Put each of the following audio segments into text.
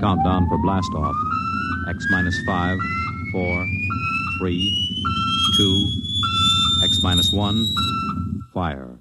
countdown for blast-off. X minus 5, 4, 3, 2, X minus 1, fire.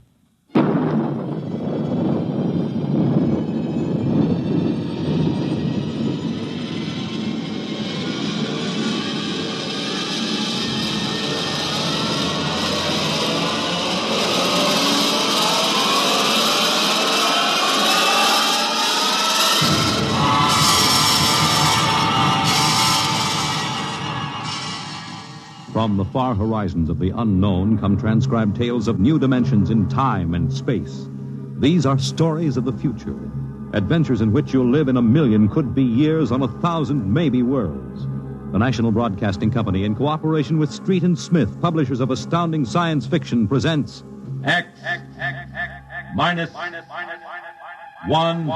From the far horizons of the unknown come transcribed tales of new dimensions in time and space. These are stories of the future, adventures in which you'll live in 1,000,000 could-be years on 1,000 maybe worlds. The National Broadcasting Company, in cooperation with Street and Smith, publishers of astounding science fiction, presents X minus 1.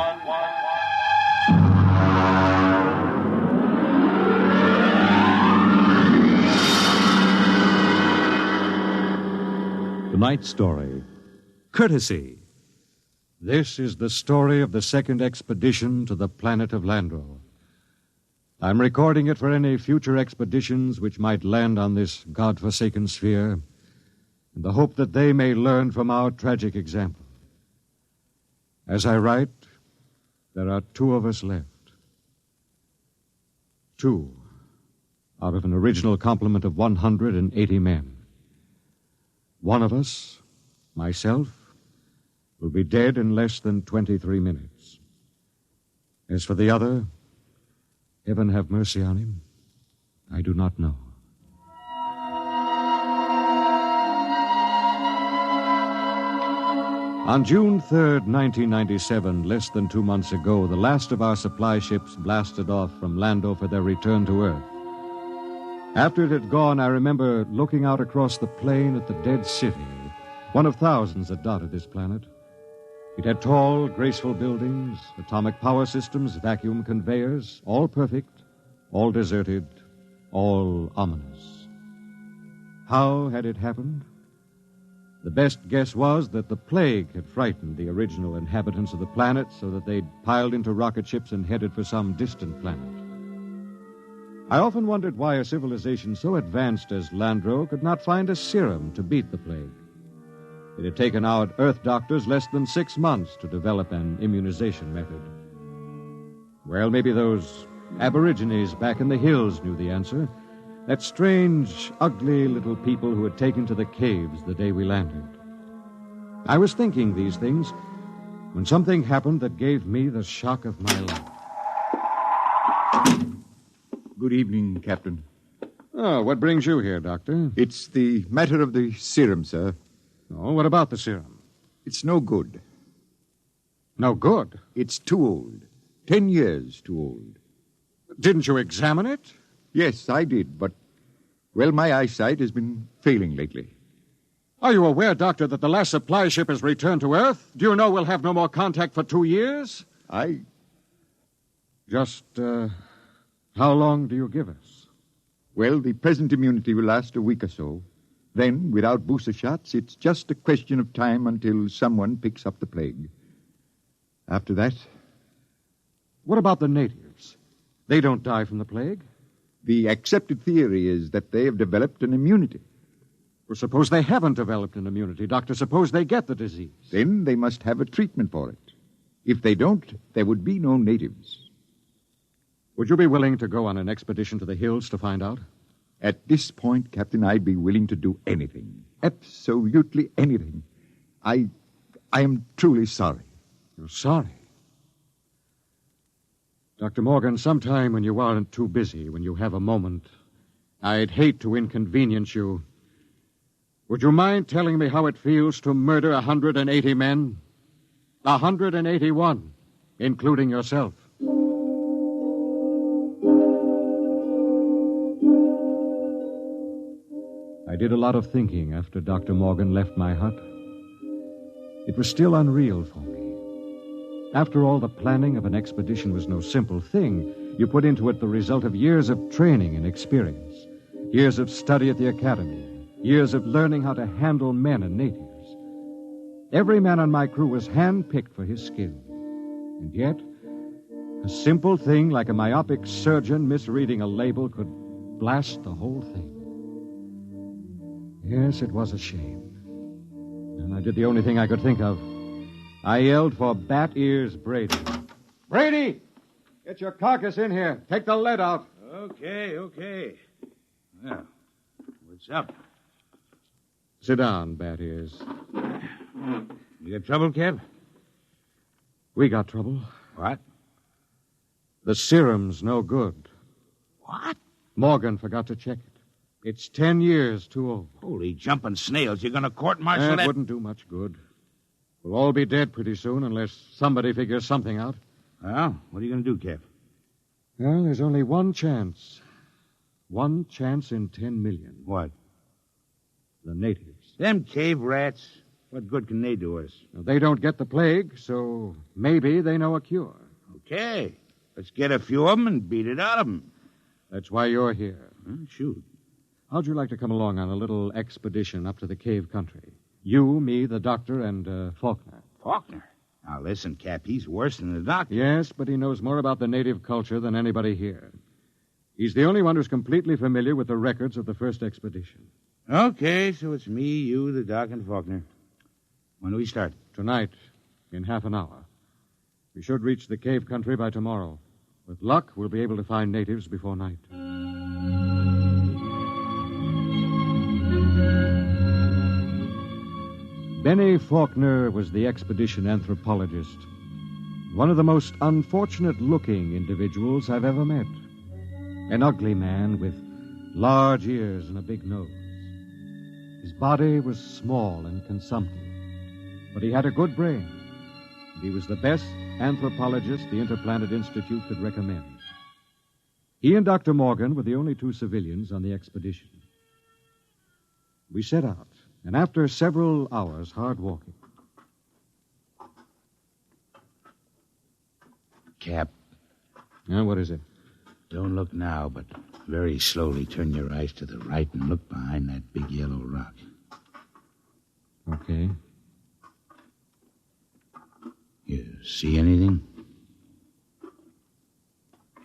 Tonight's story, Courtesy. This is the story of the second expedition to the planet of Landro. I'm recording it for any future expeditions which might land on this God-forsaken sphere, in the hope that they may learn from our tragic example. As I write, there are 2 of us left. 2 out of an original complement of 180 men. One of us, myself, will be dead in less than 23 minutes. As for the other, heaven have mercy on him, I do not know. On June 3rd, 1997, less than 2 months ago, the last of our supply ships blasted off from Lando for their return to Earth. After it had gone, I remember looking out across the plain at the dead city, one of thousands that dotted this planet. It had tall, graceful buildings, atomic power systems, vacuum conveyors, all perfect, all deserted, all ominous. How had it happened? The best guess was that the plague had frightened the original inhabitants of the planet so that they'd piled into rocket ships and headed for some distant planet. I often wondered why a civilization so advanced as Landro could not find a serum to beat the plague. It had taken our Earth doctors less than 6 months to develop an immunization method. Well, maybe those aborigines back in the hills knew the answer. That strange, ugly little people who had taken to the caves the day we landed. I was thinking these things when something happened that gave me the shock of my life. Good evening, Captain. Oh, what brings you here, Doctor? It's the matter of the serum, sir. Oh, what about the serum? It's no good. No good? It's too old. 10 years too old. Didn't you examine it? Yes, I did, but, well, my eyesight has been failing lately. Are you aware, Doctor, that the last supply ship has returned to Earth? Do you know we'll have no more contact for 2 years? Just, how long do you give us? Well, the present immunity will last a week or so. Then, without booster shots, it's just a question of time until someone picks up the plague. After that... What about the natives? They don't die from the plague? The accepted theory is that they have developed an immunity. Well, suppose they haven't developed an immunity, Doctor. Suppose they get the disease. Then they must have a treatment for it. If they don't, there would be no natives. Would you be willing to go on an expedition to the hills to find out? At this point, Captain, I'd be willing to do anything. Absolutely anything. I am truly sorry. You're sorry? Dr. Morgan, sometime when you aren't too busy, when you have a moment, I'd hate to inconvenience you. Would you mind telling me how it feels to murder 180 men? 181, including yourself. I did a lot of thinking after Dr. Morgan left my hut. It was still unreal for me. After all, the planning of an expedition was no simple thing. You put into it the result of years of training and experience, years of study at the academy, years of learning how to handle men and natives. Every man on my crew was hand-picked for his skill. And yet, A simple thing like a myopic surgeon misreading a label could blast the whole thing. Yes, it was a shame. And I did the only thing I could think of. I yelled for Bat Ears Brady. Brady! Get your carcass in here. Take the lead out. Okay. Well, what's up? Sit down, Bat Ears. You got trouble, Cap? We got trouble. What? The serum's no good. What? Morgan forgot to check it. It's 10 years too old. Holy jumping snails. You're going to court-martial That that? wouldn't do much good. We'll all be dead pretty soon unless somebody figures something out. Well, what are you going to do, Cap? Well, there's only one chance. One chance in 10 million. What? The natives. Them cave rats. What good can they do us? Now, they don't get the plague, so maybe they know a cure. Okay. Let's get a few of them and beat it out of them. That's why you're here. Shoot. How'd you like to come along on a little expedition up to the cave country? You, me, the doctor, and Faulkner. Faulkner? Now, listen, Cap, he's worse than the doctor. Yes, but he knows more about the native culture than anybody here. He's the only one who's completely familiar with the records of the first expedition. Okay, so it's me, you, the doc, and Faulkner. When do we start? Tonight, in half an hour. We should reach the cave country by tomorrow. With luck, we'll be able to find natives before night. Benny Faulkner was the expedition anthropologist. One of the most unfortunate-looking individuals I've ever met. An ugly man with large ears and a big nose. His body was small and consumptive, but he had a good brain. And he was the best anthropologist the Interplanet Institute could recommend. He and Dr. Morgan were the only two civilians on the expedition. We set out, and after several hours hard walking... Cap. What is it? Don't look now, but very slowly turn your eyes to the right and look behind that big yellow rock. Okay. You see anything?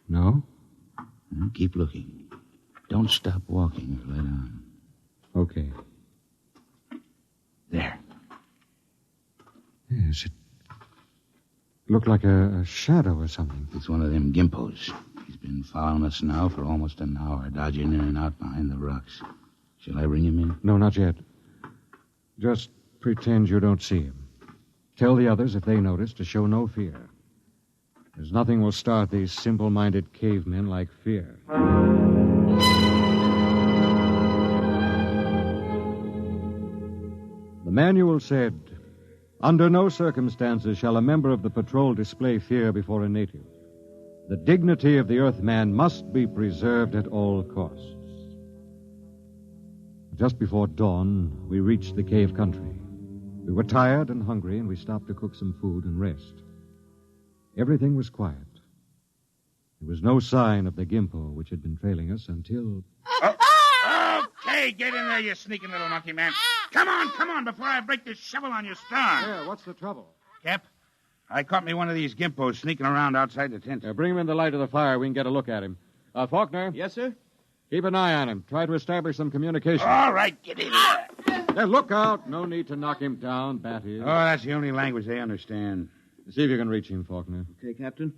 No? Keep looking. Don't stop walking or let on. Okay. There. Yes, it looked like a shadow or something. It's one of them gimpos. He's been following us now for almost an hour, dodging in and out behind the rocks. Shall I bring him in? No, not yet. Just pretend you don't see him. Tell the others if they notice to show no fear. There's nothing will start these simple-minded cavemen like fear. The manual said, "Under no circumstances shall a member of the patrol display fear before a native. The dignity of the Earthman must be preserved at all costs." Just before dawn, we reached the cave country. We were tired and hungry, and we stopped to cook some food and rest. Everything was quiet. There was no sign of the gimpo which had been trailing us until... Okay, get in there, you sneaking little monkey man. Come on, before I break this shovel on your stern. Yeah, what's the trouble? Cap, I caught me one of these gimpos sneaking around outside the tent. Bring him in the light of the fire. We can get a look at him. Faulkner? Yes, sir? Keep an eye on him. Try to establish some communication. All right, get in there. Look out. No need to knock him down, Bat Ears. Oh, that's the only language they understand. See if you can reach him, Faulkner. Okay, Captain.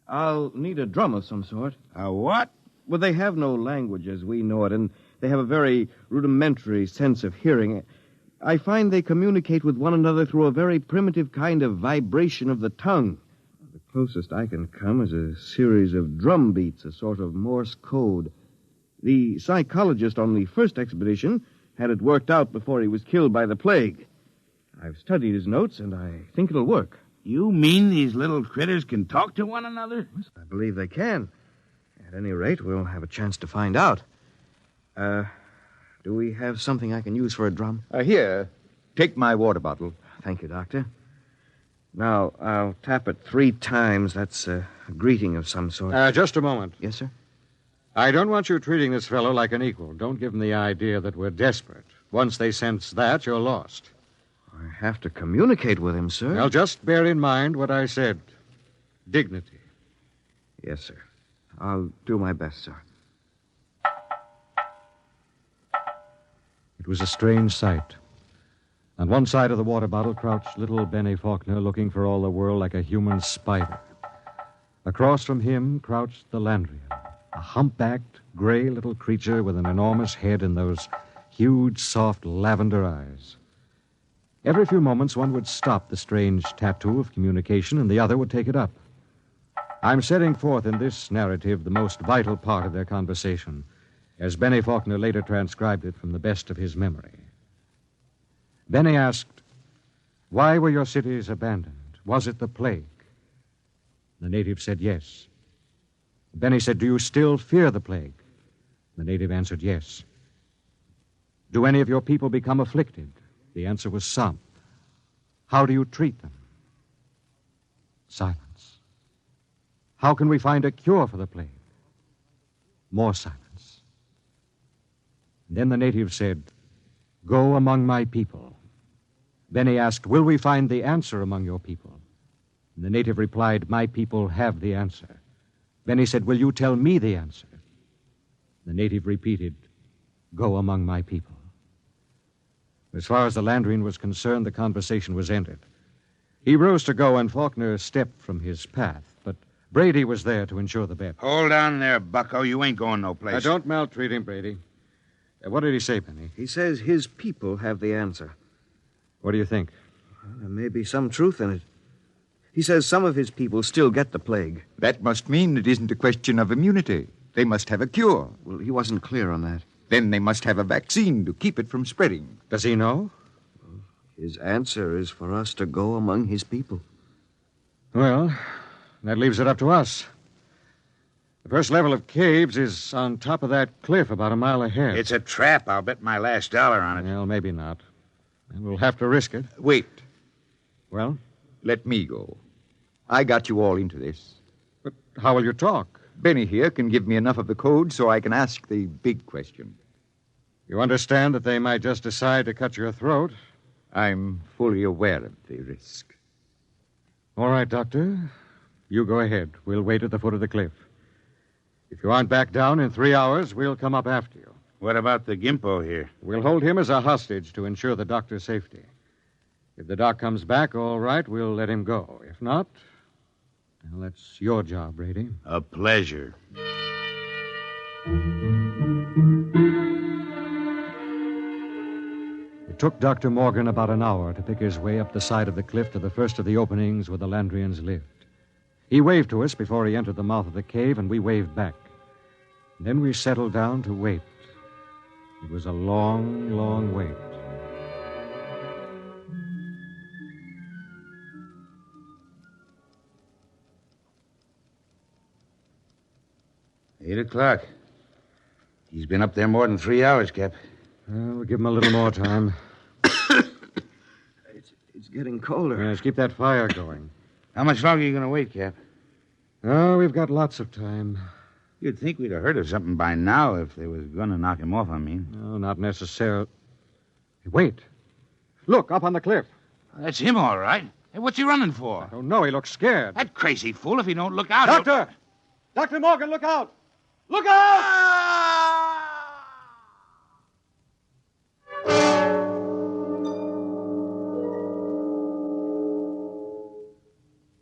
I'll need a drum of some sort. A what? Well, they have no language as we know it, and they have a very rudimentary sense of hearing. I find they communicate with one another through a very primitive kind of vibration of the tongue. The closest I can come is a series of drum beats, a sort of Morse code. The psychologist on the first expedition had it worked out before he was killed by the plague. I've studied his notes, and I think it'll work. You mean these little critters can talk to one another? I believe they can. At any rate, we'll have a chance to find out. Do we have something I can use for a drum? Here, take my water bottle. Thank you, Doctor. Now, I'll tap it 3 times. That's a greeting of some sort. Just a moment. Yes, sir? I don't want you treating this fellow like an equal. Don't give him the idea that we're desperate. Once they sense that, you're lost. I have to communicate with him, sir. Well, just bear in mind what I said. Dignity. Yes, sir. I'll do my best, sir. It was a strange sight. On one side of the water bottle crouched little Benny Faulkner, looking for all the world like a human spider. Across from him crouched the Landrian, a humpbacked, gray little creature with an enormous head and those huge, soft lavender eyes. Every few moments, one would stop the strange tattoo of communication, and the other would take it up. I'm setting forth in this narrative the most vital part of their conversation, as Benny Faulkner later transcribed it from the best of his memory. Benny asked, "Why were your cities abandoned? Was it the plague?" The native said yes. Benny said, "Do you still fear the plague?" The native answered yes. "Do any of your people become afflicted?" The answer was some. "How do you treat them?" Silence. "How can we find a cure for the plague?" More silence. Then the native said, "Go among my people." Benny asked, "Will we find the answer among your people?" And the native replied, "My people have the answer." Benny said, "Will you tell me the answer?" The native repeated, "Go among my people." As far as the Landrian was concerned, the conversation was ended. He rose to go, and Faulkner stepped from his path, but Brady was there to ensure the bet. Hold on there, bucko. You ain't going no place. Don't maltreat him, Brady. What did he say, Benny? He says his people have the answer. What do you think? Well, there may be some truth in it. He says some of his people still get the plague. That must mean it isn't a question of immunity. They must have a cure. Well, he wasn't clear on that. Then they must have a vaccine to keep it from spreading. Does he know? His answer is for us to go among his people. Well, that leaves it up to us. The first level of caves is on top of that cliff about a mile ahead. It's a trap. I'll bet my last dollar on it. Well, maybe not. And we'll have to risk it. Wait. Well? Let me go. I got you all into this. But how will you talk? Benny here can give me enough of the code so I can ask the big question. You understand that they might just decide to cut your throat? I'm fully aware of the risk. All right, Doctor. You go ahead. We'll wait at the foot of the cliff. If you aren't back down in 3 hours, we'll come up after you. What about the Gimpo here? We'll hold him as a hostage to ensure the doctor's safety. If the doc comes back, all right, we'll let him go. If not, well, that's your job, Brady. A pleasure. It took Dr. Morgan about an hour to pick his way up the side of the cliff to the first of the openings where the Landrians lived. He waved to us before he entered the mouth of the cave, and we waved back. Then we settled down to wait. It was a long, long wait. Eight o'clock. He's been up there more than 3 hours, Cap. Well, we'll give him a little more time. It's getting colder. Yes, keep that fire going. How much longer are you going to wait, Cap? Oh, we've got lots of time. You'd think we'd have heard of something by now if they was going to knock him off, I mean. No, not necessarily. Wait. Look, up on the cliff. That's him, all right. Hey, what's he running for? I don't know. He looks scared. That crazy fool, if he don't look out... Doctor! Dr. Morgan, look out! Look out!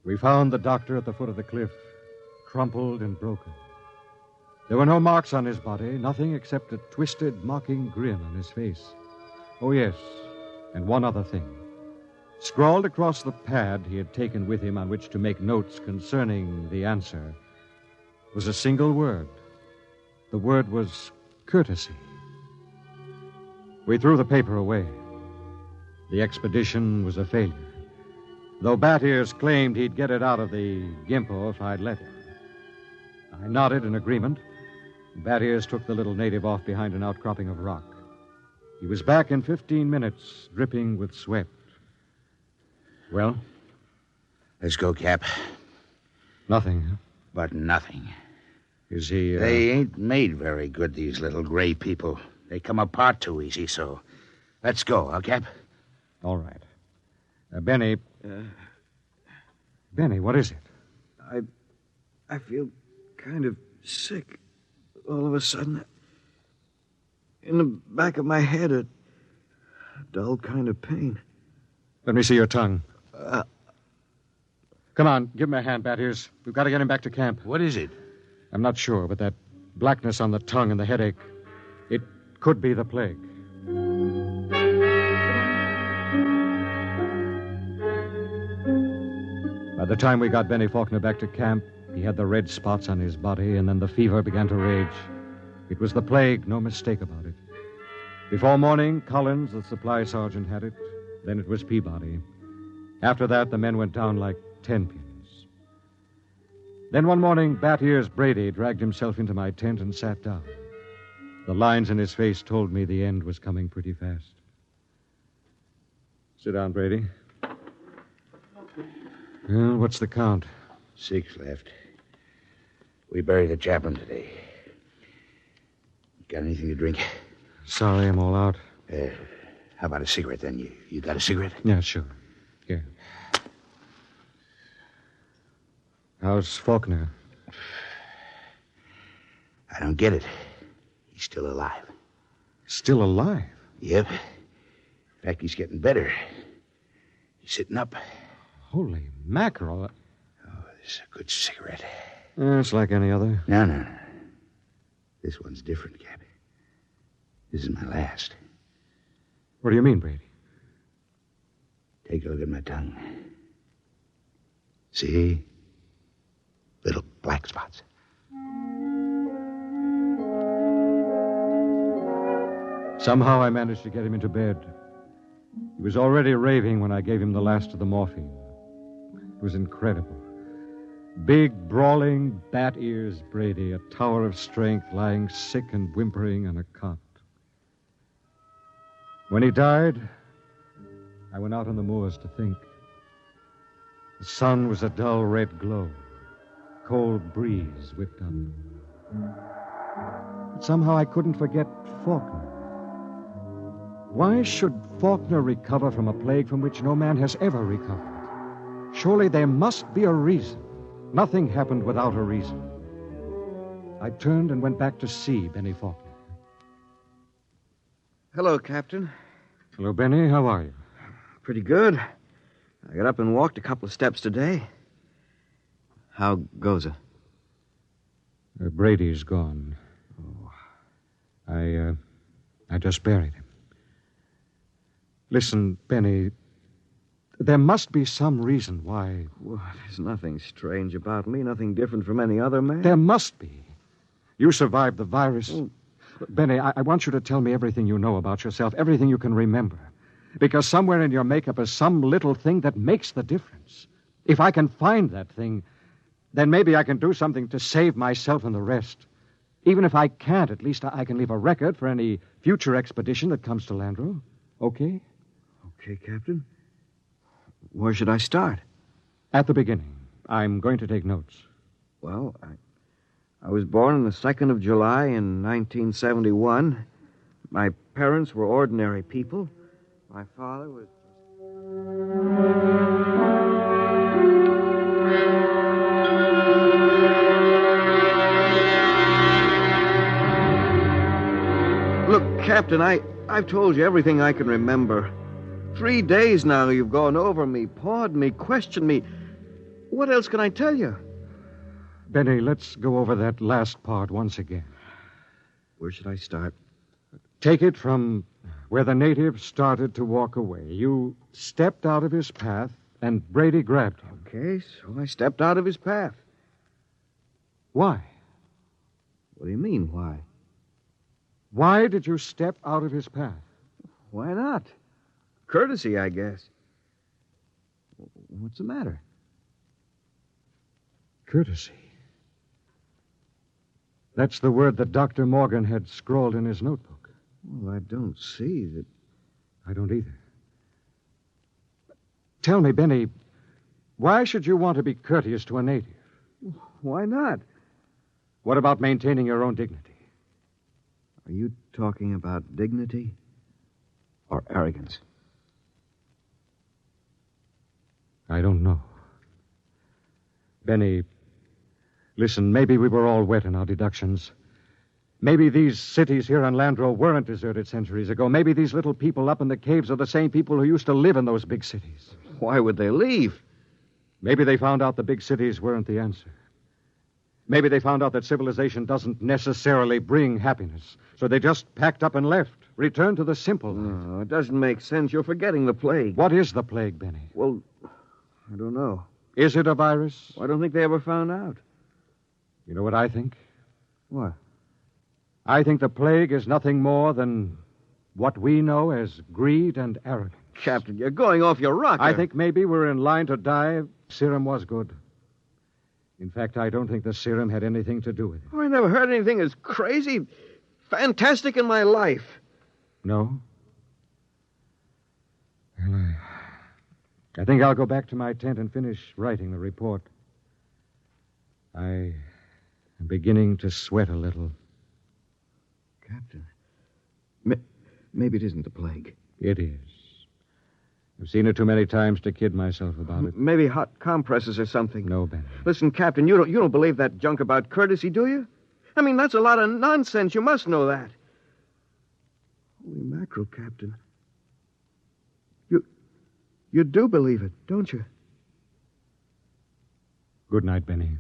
We found the doctor at the foot of the cliff, crumpled and broken. There were no marks on his body, nothing except a twisted, mocking grin on his face. Oh, yes, and one other thing. Scrawled across the pad he had taken with him on which to make notes concerning the answer was a single word. The word was courtesy. We threw the paper away. The expedition was a failure, though Bat Ears claimed he'd get it out of the Gimpo if I'd let him. I nodded in agreement. Bat Ears took the little native off behind an outcropping of rock. He was back in 15 minutes, dripping with sweat. Well? Let's go, Cap. Nothing, huh? But nothing. Is he, They ain't made very good, these little gray people. They come apart too easy, so... Let's go, huh, Cap? All right. Benny... Benny, what is it? I feel kind of sick. All of a sudden, in the back of my head, a dull kind of pain. Let me see your tongue. Come on, give him a hand, Bat Ears. We've got to get him back to camp. What is it? I'm not sure, but that blackness on the tongue and the headache, it could be the plague. By the time we got Benny Faulkner back to camp, he had the red spots on his body, and then the fever began to rage. It was the plague, no mistake about it. Before morning, Collins, the supply sergeant, had it. Then it was Peabody. After that, the men went down like 10 pins. Then one morning, Bat Ears Brady dragged himself into my tent and sat down. The lines in his face told me the end was coming pretty fast. Sit down, Brady. Well, what's the count? 6 left. We buried the chaplain today. Got anything to drink? Sorry, I'm all out. How about a cigarette, then? You got a cigarette? Yeah, sure. Here. How's Faulkner? I don't get it. He's still alive. Still alive? Yep. In fact, he's getting better. He's sitting up. Holy mackerel. Oh, this is a good cigarette. It's like any other. No. This one's different, Cap. This is my last. What do you mean, Brady? Take a look at my tongue. See? Little black spots. Somehow I managed to get him into bed. He was already raving when I gave him the last of the morphine. It was incredible. Big, brawling, Bat Ears Brady, a tower of strength, lying sick and whimpering on a cot. When he died, I went out on the moors to think. The sun was a dull red glow. Cold breeze whipped up. But somehow I couldn't forget Faulkner. Why should Faulkner recover from a plague from which no man has ever recovered? Surely there must be a reason. Nothing happened without a reason. I turned and went back to see Benny Faulkner. Hello, Captain. Hello, Benny. How are you? Pretty good. I got up and walked a couple of steps today. How goes it? Brady's gone. Oh. I just buried him. Listen, Benny, there must be some reason why... Well, there's nothing strange about me, nothing different from any other man. There must be. You survived the virus. Oh. Benny, I want you to tell me everything you know about yourself, everything you can remember. Because somewhere in your makeup is some little thing that makes the difference. If I can find that thing, then maybe I can do something to save myself and the rest. Even if I can't, at least I can leave a record for any future expedition that comes to Landro. Okay? Okay, Captain. Where should I start? At the beginning. I'm going to take notes. Well, I was born on the 2nd of July in 1971. My parents were ordinary people. My father was... Look, Captain, I've told you everything I can remember. 3 days now you've gone over me, pawed me, questioned me. What else can I tell you? Benny, let's go over that last part once again. Where should I start? Take it from where the native started to walk away. You stepped out of his path, and Brady grabbed him. Okay, so I stepped out of his path. Why? What do you mean, why? Why did you step out of his path? Why not? Courtesy, I guess. What's the matter? Courtesy. That's the word that Dr. Morgan had scrawled in his notebook. Well, I don't see that... I don't either. Tell me, Benny, why should you want to be courteous to a native? Why not? What about maintaining your own dignity? Are you talking about dignity or arrogance? I don't know. Benny, Listen, maybe we were all wet in our deductions. Maybe these cities here on Landro weren't deserted centuries ago. Maybe these little people up in the caves are the same people who used to live in those big cities. Why would they leave? Maybe they found out the big cities weren't the answer. Maybe they found out that civilization doesn't necessarily bring happiness. So they just packed up and left, returned to the simple life. No, it doesn't make sense. You're forgetting the plague. What is the plague, Benny? Well, I don't know. Is it a virus? I don't think they ever found out. You know what I think? What? I think the plague is nothing more than what we know as greed and arrogance. Captain, you're going off your rocker. I think maybe we're in line to die. Serum was good. In fact, I don't think the serum had anything to do with it. Oh, I never heard anything as crazy, fantastic in my life. No? Well, I think I'll go back to my tent and finish writing the report. I am beginning to sweat a little. Captain, maybe it isn't the plague. It is. I've seen it too many times to kid myself about it. Maybe hot compresses or something. No, Benny. Listen, Captain, you don't believe that junk about courtesy, do you? I mean, that's a lot of nonsense. You must know that. Holy mackerel, Captain. You do believe it, don't you? Good night, Benny.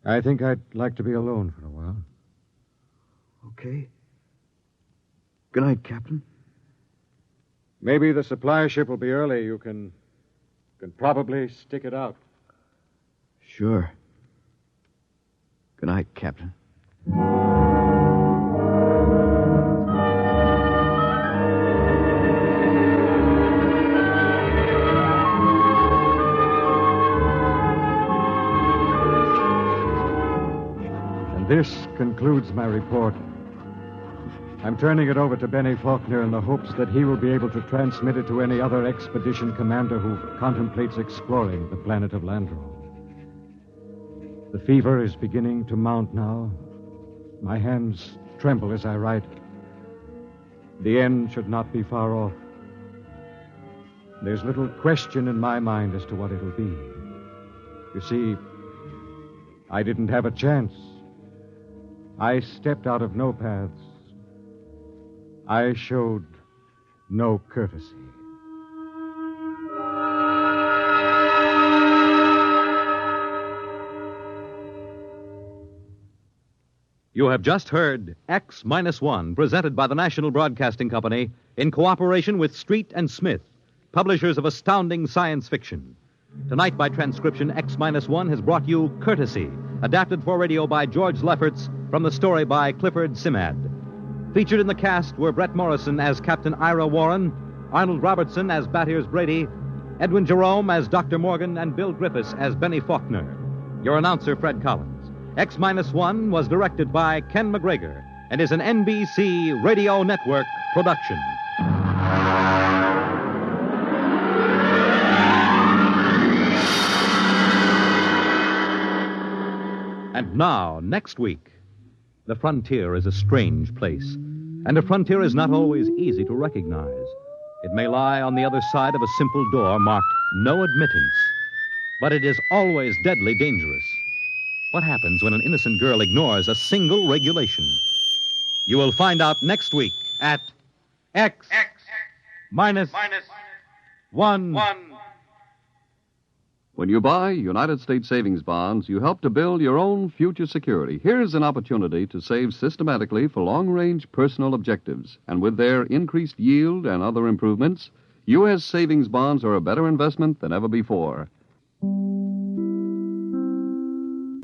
I think I'd like to be alone for a while. Okay. Good night, Captain. Maybe the supply ship will be early. You can probably stick it out. Sure. Good night, Captain. And this concludes my report. I'm turning it over to Benny Faulkner in the hopes that he will be able to transmit it to any other expedition commander who contemplates exploring the planet of Landro. The fever is beginning to mount now. My hands tremble as I write. The end should not be far off. There's little question in my mind as to what it'll be. You see, I didn't have a chance. I stepped out of no paths. I showed no courtesy. You have just heard X-1, presented by the National Broadcasting Company in cooperation with Street and Smith, publishers of astounding science fiction. Tonight, by transcription, X-1 has brought you Courtesy, adapted for radio by George Lefferts from the story by Clifford Simad. Featured in the cast were Brett Morrison as Captain Ira Warren, Arnold Robertson as Bat-Ears Brady, Edwin Jerome as Dr. Morgan, and Bill Griffiths as Benny Faulkner. Your announcer, Fred Collins. X-1 was directed by Ken McGregor and is an NBC Radio Network production. And now, next week, the frontier is a strange place, and a frontier is not always easy to recognize. It may lie on the other side of a simple door marked No Admittance, but it is always deadly dangerous. What happens when an innocent girl ignores a single regulation? You will find out next week at X-1. When you buy United States savings bonds, you help to build your own future security. Here's an opportunity to save systematically for long-range personal objectives. And with their increased yield and other improvements, U.S. savings bonds are a better investment than ever before.